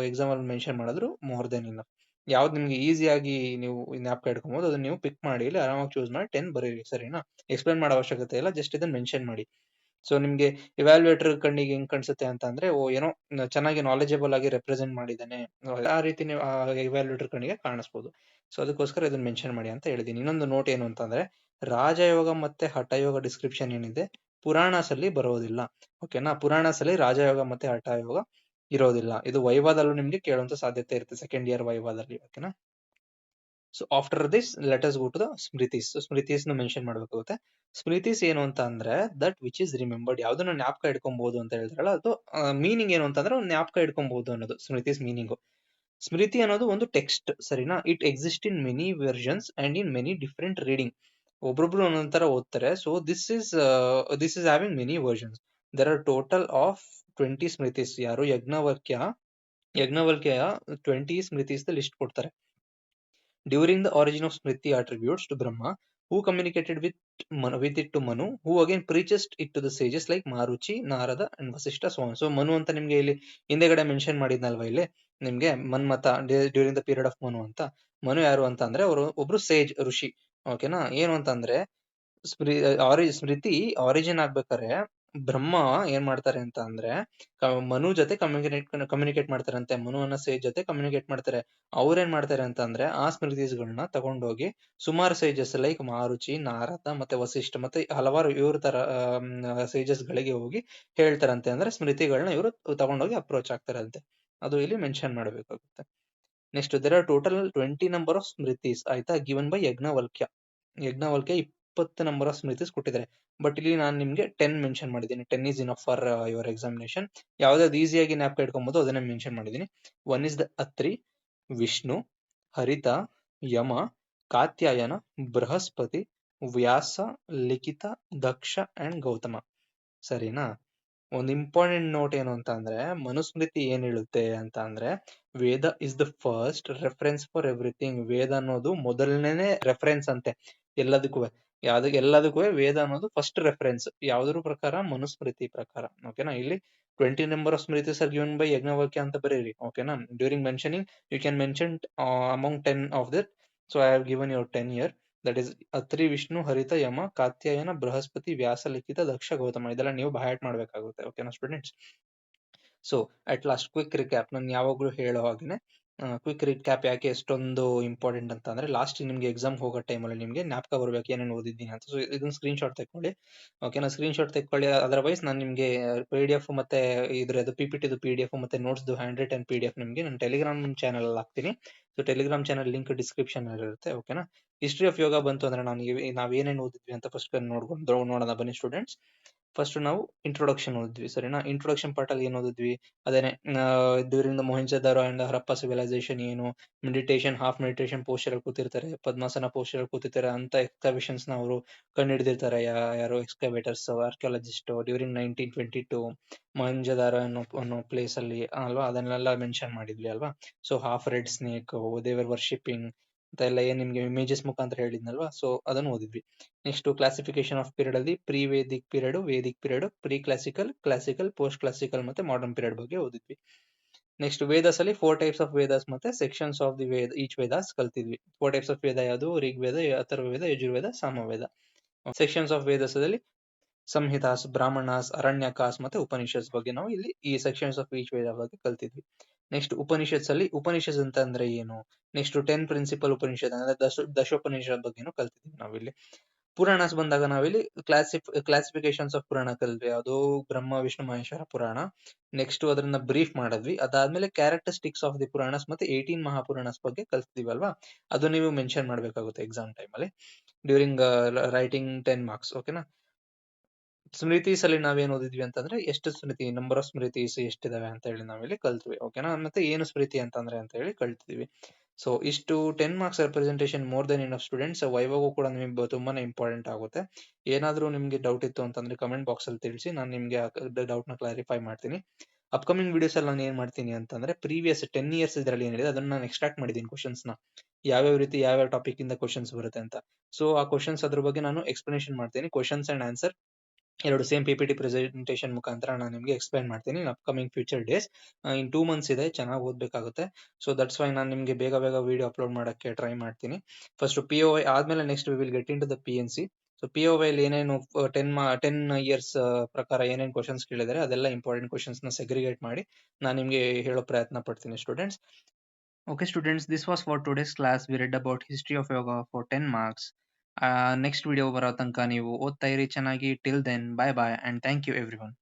ಎಕ್ಸಾಮ್ ಅಲ್ಲಿ ಮೆನ್ಷನ್ ಮಾಡಿದ್ರು ಮೋರ್ ದೆನ್ ಇನಫ್. ಯಾವ್ದು ನಿಮ್ಗೆ ಈಸಿಯಾಗಿ ನೀವು ಜ್ಞಾಪಕ ಇಟ್ಕೊಬಹುದು ಅದನ್ನ ನೀವು ಪಿಕ್ ಮಾಡಿ ಇಲ್ಲಿ ಆರಾಮಾಗಿ ಚೂಸ್ ಮಾಡಿ 10 ಬರೀರಿ. ಸರಿನಾ? ಎಕ್ಸ್ಪ್ಲೇನ್ ಮಾಡೋ ಅವಶ್ಯಕತೆ ಇಲ್ಲ, ಜಸ್ಟ್ ಇದನ್ನ ಮೆನ್ಷನ್ ಮಾಡಿ. ಸೊ ನಿಮ್ಗೆ ಇವ್ಯಾಲ್ಯೂಯೇಟರ್ ಕಣ್ಣಿಗೆ ಹೆಂಗ್ ಕಾಣಿಸುತ್ತೆ ಅಂತ ಅಂದ್ರೆ, ಓ ಏನೋ ಚೆನ್ನಾಗಿ ನಾಲೆಜಬಲ್ ಆಗಿ ರೆಪ್ರೆಸೆಂಟ್ ಮಾಡಿದ್ದಾನೆ, ಆ ರೀತಿ ನೀವು ಇವ್ಯಾಲ್ಯೂಯೇಟರ್ ಕಣ್ಣಿಗೆ ಕಾಣಿಸ್ಬೋದು. ಸೊ ಅದಕ್ಕೋಸ್ಕರ ಇದನ್ನ ಮೆನ್ಷನ್ ಮಾಡಿ ಅಂತ ಹೇಳಿದೀನಿ. ಇನ್ನೊಂದು ನೋಟ್ ಏನು ಅಂತಂದ್ರೆ, ರಾಜಯೋಗ ಮತ್ತೆ ಹಠಯೋಗ ಡಿಸ್ಕ್ರಿಪ್ಷನ್ ಏನಿದೆ ಪುರಾಣಸ್ ಅಲ್ಲಿ ಬರೋದಿಲ್ಲ, ಓಕೆನಾ. ಪುರಾಣಸ್ ಅಲ್ಲಿ ರಾಜಯೋಗ ಮತ್ತೆ ಹಠಯೋಗ ಇರೋದಿಲ್ಲ. ಇದು ವೈವಾದಲ್ಲೂ ನಿಮ್ಗೆ ಕೇಳುವಂತ ಸಾಧ್ಯತೆ ಇರುತ್ತೆ, ಸೆಕೆಂಡ್ ಇಯರ್ ವೈವಾದಲ್ಲಿ, ಓಕೆನಾ. So after this let us go to the Smritis. Smritis ನ ಮೆನ್ಷನ್ ಮಾಡ್ಬೇಕಾಗುತ್ತೆ. ಸ್ಮೃತೀಸ್ ಏನು ಅಂತ ಅಂದ್ರೆ ದಟ್ ವಿಚ್ ಇಸ್ ರಿಮೆಂಬರ್ಡ್, ಯಾವ್ದನ್ನ ಜ್ಞಾಪಕ ಇಟ್ಕೊಬಹುದು ಅಂತ ಹೇಳ್ತಾರಲ್ಲ, ಅದು ಮೀನಿಂಗ್ ಏನು ಅಂತಂದ್ರೆ ಒಂದು ಜ್ಞಾಪಕ ಇಟ್ಕೊಬಹುದು ಅನ್ನೋದು ಸ್ಮೃತೀಸ್ ಮೀನಿಂಗು. ಸ್ಮೃತಿ ಅನ್ನೋದು ಒಂದು ಟೆಕ್ಸ್ಟ್, ಸರಿನಾ. It exist in many versions and in many different reading. ಒಬ್ರೊಬ್ರು ಒಂದೊಂದ್ ತರ ಓದ್ತಾರೆ. So this is having many versions. There are total of 20 Smritis. ಯಾರು ಯಜ್ಞವಲ್ಕ್ಯ 20 ಸ್ಮೃತೀಸ್ ಲಿಸ್ಟ್ ಕೊಡ್ತಾರೆ. During the origin of Smriti attributes to Brahma, who communicated with it to Manu, who again preaches it to the sages like Maruchi, Narada and Vasishta, so on. So Manu ಅಂತ ನಿಮ್ಗೆ ಇಲ್ಲಿ ಹಿಂದೆಗಡೆ mention ಮಾಡಿದ್ನಲ್ವಾ ಇಲ್ಲಿ ನಿಮ್ಗೆ Manmatha during the period of Manu ಅಂತ. ಮನು ಯಾರು ಅಂತ ಅಂದ್ರೆ ಅವರು ಒಬ್ರು ಸೇಜ್ ಋಷಿ, ಓಕೆನಾ. ಏನು ಅಂತಂದ್ರೆ ಸ್ಮೃತಿ ಆರಿಜಿನ್ ಆಗ್ಬೇಕಾದ್ರೆ ಬ್ರಹ್ಮ ಏನ್ ಮಾಡ್ತಾರೆ ಅಂತ ಅಂದ್ರೆ ಮನು ಜೊತೆ ಕಮ್ಯುನಿಕೇಟ್ ಮಾಡ್ತಾರಂತೆ. ಮನು ಅನ್ನೋ ಸೇಜ್ ಜೊತೆ ಕಮ್ಯುನಿಕೇಟ್ ಮಾಡ್ತಾರೆ. ಅವ್ರೇನ್ ಮಾಡ್ತಾರೆ ಅಂತ ಅಂದ್ರೆ ಆ ಸ್ಮೃತಿಸ್ಗಳನ್ನ ತಗೊಂಡೋಗಿ ಸುಮಾರು ಸೇಜಸ್ ಲೈಕ್ ಮಾರುಚಿ, ನಾರದ ಮತ್ತೆ ವಸಿಷ್ಠ ಮತ್ತೆ ಹಲವಾರು ಇವ್ರ ತರ ಸೇಜಸ್ ಗಳಿಗೆ ಹೋಗಿ ಹೇಳ್ತಾರಂತೆ. ಅಂದ್ರೆ ಸ್ಮೃತಿಗಳನ್ನ ಇವರು ತಗೊಂಡೋಗಿ ಅಪ್ರೋಚ್ ಆಗ್ತಾರಂತೆ. ಅದು ಇಲ್ಲಿ ಮೆನ್ಷನ್ ಮಾಡಬೇಕಾಗುತ್ತೆ. Next there are total 20 number of Smritis, ಆಯ್ತಾ, given by Yajnavalkya. 20 number of Smritis ಕೊಟ್ಟಿದ್ದಾರೆ. ಬಟ್ ಇಲ್ಲಿ ನಾನು ನಿಮ್ಗೆ 10 ಮೆನ್ಷನ್ ಮಾಡಿದ್ದೀನಿ. 10 is enough for your examination. ಯಾವ್ದಾವ್ದು ಈಸಿಯಾಗಿ ಜ್ಞಾಪಕ ಇಟ್ಕೊಬಹುದು ಅದನ್ನ ಮೆನ್ಷನ್ ಮಾಡಿದ್ದೀನಿ. One is the Atri, Vishnu, Harita, Yama, Katyayana, Brihaspati, ವ್ಯಾಸ, ಲಿಖಿತ, ದಕ್ಷ ಅಂಡ್ ಗೌತಮ. ಸರಿನಾ? ಒಂದು ಇಂಪಾರ್ಟೆಂಟ್ ನೋಟ್ ಏನು ಅಂತ ಅಂದ್ರೆ ಮನುಸ್ಮೃತಿ ಏನ್ ಹೇಳುತ್ತೆ ಅಂತ ಅಂದ್ರೆ Veda is the first reference for everything. Veda ಅನ್ನೋದು ಮೊದಲನೇ ರೆಫರೆನ್ಸ್ ಅಂತೆ ಎಲ್ಲದಕ್ಕೂ. ಎಲ್ಲದಕ್ಕೂ ವೇದ ಅನ್ನೋದು ಫಸ್ಟ್ ರೆಫರೆನ್ಸ್. ಯಾವ್ದ್ರ ಪ್ರಕಾರ? ಮನುಸ್ಮೃತಿ ಪ್ರಕಾರ, ಓಕೆನಾ. ಇಲ್ಲಿ 20 number of Smritis are given by Yajnavalkya ಅಂತ ಬರೀರಿ, ಓಕೆನಾ. During mentioning you can mention among 10 of that. So I have given your 10 year. That is Atri, Vishnu, Harita, Yama, Katyayana, Brihaspati, ವ್ಯಾಸ, ಲಿಖಿತ, ದಕ್ಷ, ಗೌತಮ. ಇದೆಲ್ಲ ನೀವು ಬೈಹ್ಯಾಟ್ ಮಾಡ್ಬೇಕಾಗುತ್ತೆ, ಓಕೆನಾ students. So at last quick recap. ನಾನು ಯಾವಾಗ್ಲೂ ಹೇಳೋ ಹಾಗೇನೆ ಕ್ವಿಕ್ ರಿಕ್ಯಾಪ್ ಯಾಕೆ ಎಷ್ಟೊಂದು ಇಂಪಾರ್ಟೆಂಟ್ ಅಂತ ಅಂದ್ರೆ ಲಾಸ್ಟ್ ನಿಮ್ಗೆ ಎಕ್ಸಾಮ್ ಹೋಗೋ ಟೈಮಲ್ಲಿ ನಿಮ್ಗೆ ಜ್ಞಾಪಕ ಬರ್ಬೇಕು ಏನೇನು ಓದಿದ್ದೀನಿ ಅಂತ. ಸೊ ಇದನ್ನ ಸ್ಕ್ರೀನ್ ಶಾಟ್ ತೆಕ್ಕೊಳ್ಳಿ, ಓಕೆನಾ. Screen shot ತೆಕ್ಕೊಳ್ಳಿ. ಅದರ್ವೈಸ್ ನಾನು ನಿಮ್ಗೆ PDF ಮತ್ತೆ ಇದ್ರದ್ದು PPT PDF ಮತ್ತೆ ನೋಟ್ಸ್ ಹ್ಯಾಂಡ್ ರಿಟನ್ PDF ನಿಮ್ಗೆ ನನ್ನ ಟೆಲಿಗ್ರಾಮ್ ಚಾನಲ್ ಅಲ್ಲಿ ಹಾಕ್ತೀನಿ. So Telegram channel link description ಅಲ್ಲಿ ಇರುತ್ತೆ, ಓಕೆನಾ. ಹಿಸ್ಟ್ರಿ ಆಫ್ ಯೋಗ ಬಂತು ಅಂದ್ರೆ ನಾವ್ ಏನೇನು ಓದಿದ್ವಿ ಅಂತ ಫಸ್ಟ್ ನೋಡೋಣ ಬನ್ನಿ ಸ್ಟೂಡೆಂಟ್ಸ್. ಫಸ್ಟ್ ನಾವು ಇಂಟ್ರೊಡಕ್ಷನ್ ಓದಿದ್ವಿ, ಸರಿನಾ. ಇಂಟ್ರೊಡಕ್ಷನ್ ಪಾರ್ಟ್ ಅಲ್ಲಿ ಏನ್ ಓದಿದ್ವಿ? ಅದೇನೆ during the Mohenjodaro and Harappa civilisation ಏನು, ಮೆಡಿಟೇಷನ್, ಹಾಫ್ ಮೆಡಿಟೇಷನ್ ಪೋಸ್ಚರ್ ಅಲ್ಲಿ ಕೂತಿರ್ತಾರೆ, ಪದ್ಮಾಸನ ಪೋಸ್ಚರ್ ಅಲ್ಲಿ ಕೂತಿರ್ತಾರೆ ಅಂತ ಎಕ್ಸ್ಕವೇಷನ್ಸ್ ನ ಅವರು ಕಂಡು ಹಿಡಿದಿರ್ತಾರೆ. ಯಾರು ಎಕ್ಸ್ಕವೇಟರ್ಸ್, ಆರ್ಕಿಯಾಲಜಿಸ್ಟ್ ಡ್ಯೂರಿಂಗ್ 1922 ಮೊಹೆಂಜೊದಾರೋ ಅನ್ನೋ ಪ್ಲೇಸ್ ಅಲ್ಲಿ ಅಲ್ವಾ. ಅದನ್ನೆಲ್ಲ ಮೆನ್ಷನ್ ಮಾಡಿದ್ವಿ ಅಲ್ವಾ. ಸೊ ಹಾಫ್ ರೆಡ್ ಸ್ನೇಕ್, ದೇವರ್ ವರ್ಷಿಪಿಂಗ್ ಅಂತ ಎಲ್ಲ ಏನ್ ನಿಮ್ಗೆ ಇಮೇಜಸ್ ಮುಖಾಂತರ ಹೇಳಿದ್ನಲ್ವಾ. ಸೊ ಅದನ್ನು ಓದಿದ್ವಿ. ನೆಕ್ಸ್ಟ್ ಕ್ಲಾಸಿಫಿಕೇಶನ್ ಆಫ್ ಪೀರಿಯಡ್ ಅಲ್ಲಿ pre Vedic period, Vedic period, pre classical, classical, post classical ಮತ್ತೆ ಮಾಡರ್ನ್ ಪೀರಿಯಡ್ ಬಗ್ಗೆ ಓದಿದ್ವಿ. ನೆಕ್ಸ್ಟ್ ವೇದಾಸ್ ಅಲ್ಲಿ 4 ಟೈಪ್ಸ್ ಆಫ್ ವೇದಾಸ್ ಮತ್ತೆ sections of the Veda each Vedas ಕಲ್ತಿದ್ವಿ. 4 ಟೈಪ್ಸ್ ಆಫ್ ವೇದ ಯಾವುದು? ಋಗ್ವೇದ, ಅಥರ್ವವೇದ, ಯಜುರ್ವೇದ, ಸಾಮವೇದ. ಸೆಕ್ಷನ್ಸ್ ಆಫ್ ವೇದಾಸದಲ್ಲಿ ಸಂಹಿತಾಸ್, ಬ್ರಾಹ್ಮಣಾಸ್, ಅರಣ್ಯಕಾಸ್ ಮತ್ತೆ ಉಪನಿಷತ್ಸ್ ಬಗ್ಗೆ ನಾವು ಇಲ್ಲಿ ಈ ಸೆಕ್ಷನ್ಸ್ ಆಫ್ ಈಚ್ ವೇದ ಬಗ್ಗೆ ಕಲ್ತಿದ್ವಿ. ನೆಕ್ಸ್ಟ್ ಉಪನಿಷತ್ಸ್ ಅಲ್ಲಿ ಉಪನಿಷತ್ ಅಂತ ಅಂದ್ರೆ ಏನು, ನೆಕ್ಸ್ಟ್ 10 ಪ್ರಿನ್ಸಿಪಲ್ ಉಪನಿಷತ್ ಅಂದ್ರೆ ದಶೋಪನಿಷತ್ ಬಗ್ಗೆನೂ ಕಲ್ತಿದ್ವಿ ನಾವಿಲ್ಲಿ. ಪುರಾಣಸ್ ಬಂದಾಗ ನಾವಿಲ್ಲಿ ಕ್ಲಾಸಿಫಿಕೇಶನ್ಸ್ ಆಫ್ ಪುರಾಣ ಕಲ್ತ್ವಿ. ಅದು ಬ್ರಹ್ಮ ವಿಷ್ಣು ಮಹೇಶ್ವರ ಪುರಾಣ. ನೆಕ್ಸ್ಟ್ ಅದನ್ನ ಬ್ರೀಫ್ ಮಾಡಿದ್ವಿ. ಅದಾದ್ಮೇಲೆ ಕ್ಯಾರೆಕ್ಟರಿಸ್ಟಿಕ್ಸ್ ಆಫ್ ದಿ ಪುರಾಣಸ್ ಮತ್ತೆ 18 ಮಹಾಪುರಾಣಸ್ ಬಗ್ಗೆ ಕಲ್ತಿದೀವಲ್ವಾ, ಅದು ನೀವು ಮೆನ್ಷನ್ ಮಾಡ್ಬೇಕಾಗುತ್ತೆ ಎಕ್ಸಾಮ್ ಟೈಮ್ ಅಲ್ಲಿ ಡ್ಯೂರಿಂಗ್ ರೈಟಿಂಗ್ 10 ಮಾರ್ಕ್ಸ್. ಓಕೆನಾ. ಸ್ಮೃತೀಸ್ ಅಲ್ಲಿ ನಾವೇನ್ ಓದಿದ್ವಿ ಅಂತಂದ್ರೆ ಎಷ್ಟು ಸ್ಮೃತಿ, ನಂಬರ್ ಆಫ್ ಸ್ಮೃತೀಸ್ ಎಷ್ಟಿದಾವೆ ಅಂತ ಹೇಳಿ ನಾವಿಲ್ಲಿ ಕಲ್ತ್ವಿ. ಓಕೆನಾ. ಮತ್ತೆ ಏನು ಸ್ಮೃತಿ ಅಂತಂದ್ರೆ ಅಂತ ಹೇಳಿ ಕಲ್ತಿದೀವಿ. ಸೊ ಇಷ್ಟು 10 marks representation more than enough students. ವೈವಾಗೂ ಕೂಡ ನಿಮಗೆ ತುಂಬಾನೇ ಇಂಪಾರ್ಟೆಂಟ್ ಆಗುತ್ತೆ. ಏನಾದ್ರೂ ನಿಮ್ಗೆ ಡೌಟ್ ಇತ್ತು ಅಂತಂದ್ರೆ ಕಮೆಂಟ್ ಬಾಕ್ಸ್ ಅಲ್ಲಿ ತಿಳಿಸಿ, ನಾನು ನಿಮ್ಗೆ ಡೌಟ್ ನ ಕ್ಲಾರಿಫೈ ಮಾಡ್ತೀನಿ. ಅಪ್ಕಮಿಂಗ್ ವಿಡಿಯೋಸ್ ಅಲ್ಲಿ ನಾನು ಏನ್ ಮಾಡ್ತೀನಿ ಅಂತಂದ್ರೆ ಪ್ರೀವಿಯಸ್ 10 ಇಯರ್ಸ್ ಇದರಲ್ಲಿ ಏನಿದೆ ಅದನ್ನ ನಾನು ಎಕ್ಸ್ಟ್ರಾಕ್ಟ್ ಮಾಡಿದ್ದೀನಿ ಕ್ವಶನ್ಸ್ ನ, ಯಾವ್ಯಾವ ರೀತಿ ಯಾವ್ಯಾವ ಟಾಪಿಕ್ ಇಂದ ಕ್ವಶನ್ಸ್ ಬರುತ್ತೆ ಅಂತ. ಸೊ ಆ ಕ್ವಶನ್ಸ್ ಅದ್ರ ಬಗ್ಗೆ ನಾನು ಎಕ್ಸ್ಪ್ಲನೇಷನ್ ಮಾಡ್ತೀನಿ. ಕ್ವಶನ್ಸ್ ಅಂಡ್ ಆನ್ಸರ್ ಎರಡು ಸೇಮ್ PPT ಪ್ರೆಸೆಂಟೇಷನ್ ಮುಖಾಂತರ ನಾನು ನಿಮಗೆ ಎಕ್ಸ್ಪ್ಲೈನ್ ಮಾಡ್ತೀನಿ ಅಪ್ಕಮಿಂಗ್ ಫ್ಯೂಚರ್ ಡೇಸ್. ಇನ್ 2 ಮಂತ್ಸ್ ಇದೆ, ಚೆನ್ನಾಗಿ ಓದಬೇಕಾಗುತ್ತೆ. ಸೊ ದಟ್ಸ್ ವೈ ನಾನು ನಿಮಗೆ ಬೇಗ ಬೇಗ ವಿಡಿಯೋ ಅಪ್ಲೋಡ್ ಮಾಡಕ್ಕೆ ಟ್ರೈ ಮಾಡ್ತೀನಿ. ಫಸ್ಟ್ POI ಆದ್ಮೇಲೆ next we will get into the PNC. So POI ಅಲ್ಲಿ ಏನೇನು 10 ಇಯರ್ಸ್ ಪ್ರಕಾರ ಏನೇನು ಕ್ವಶನ್ಸ್ ಕೇಳಿದರೆ ಅದೆಲ್ಲ ಇಂಪಾರ್ಟೆಂಟ್ ಕ್ವಶನ್ಸ್ ನ ಸೆಗ್ರಿಗೇಟ್ ಮಾಡಿ ನಾನು ನಿಮಗೆ ಹೇಳೋ ಪ್ರಯತ್ನ ಪಡ್ತೀನಿ students. Okay students, this was for today's class. We read about history of yoga for 10 marks. Next video ಬರೋ ತನಕ ನೀವು ಓದ್ತಾ ಇರಿ ಚೆನ್ನಾಗಿ. Till then, bye bye and thank you everyone.